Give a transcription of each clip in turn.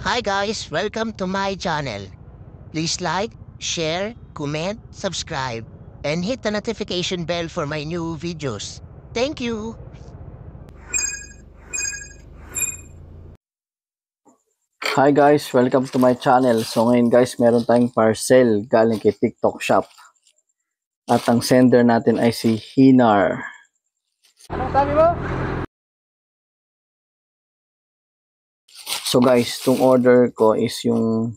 Hi guys, welcome to my channel. Please like, share, comment, subscribe, and hit the notification bell for my new videos. Thank you! Hi guys, welcome to my channel. So ngayon guys, meron tayong parcel galing kay TikTok Shop. At ang sender natin ay si Hinar. Anong sabi mo? So guys, itong order ko is yung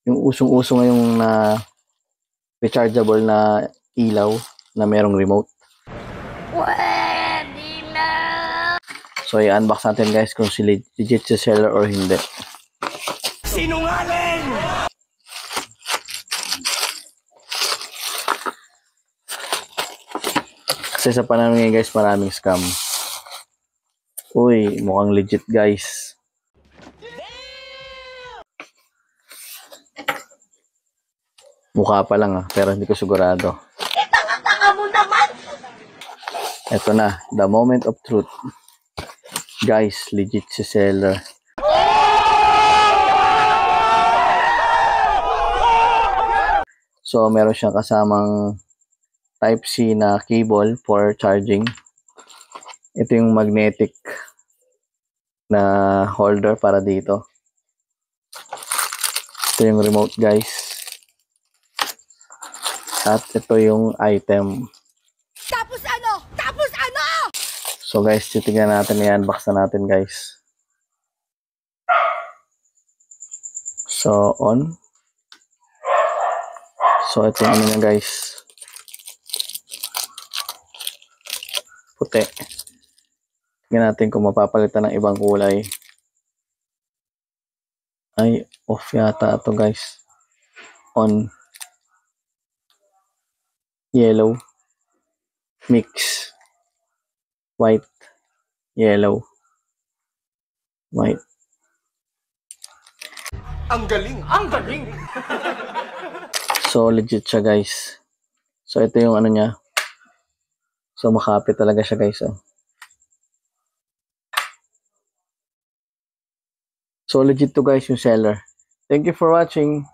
usong-uso ngayong na rechargeable na ilaw na merong remote. Pwede na! So i-unbox natin guys kung si legit si seller or hindi. Sinungaling! Kasi sa panahon ngayon guys, maraming scam. Uy, mukhang legit guys. Mukha pa lang pero hindi ko sigurado. Tanga-tanga mo naman! Ito na, the moment of truth. Guys, legit si seller. So, meron siyang kasamang Type-C na cable for charging. Ito yung magnetic na holder para dito. Ito yung remote guys. At ito yung item. Tapos ano? Tapos ano? So guys, titignan natin, i-unbox na natin guys. So, on. So, ito yung ano niya guys. Puti. Tingnan natin kung mapapalitan ng ibang kulay. Ay, off yata ito guys. On. Yellow. Mix. White. Yellow. White. Ang galing! Ang galing! So, legit siya guys. So, ito yung ano niya. So, makapit talaga siya guys. So, legit to guys yung seller. Thank you for watching.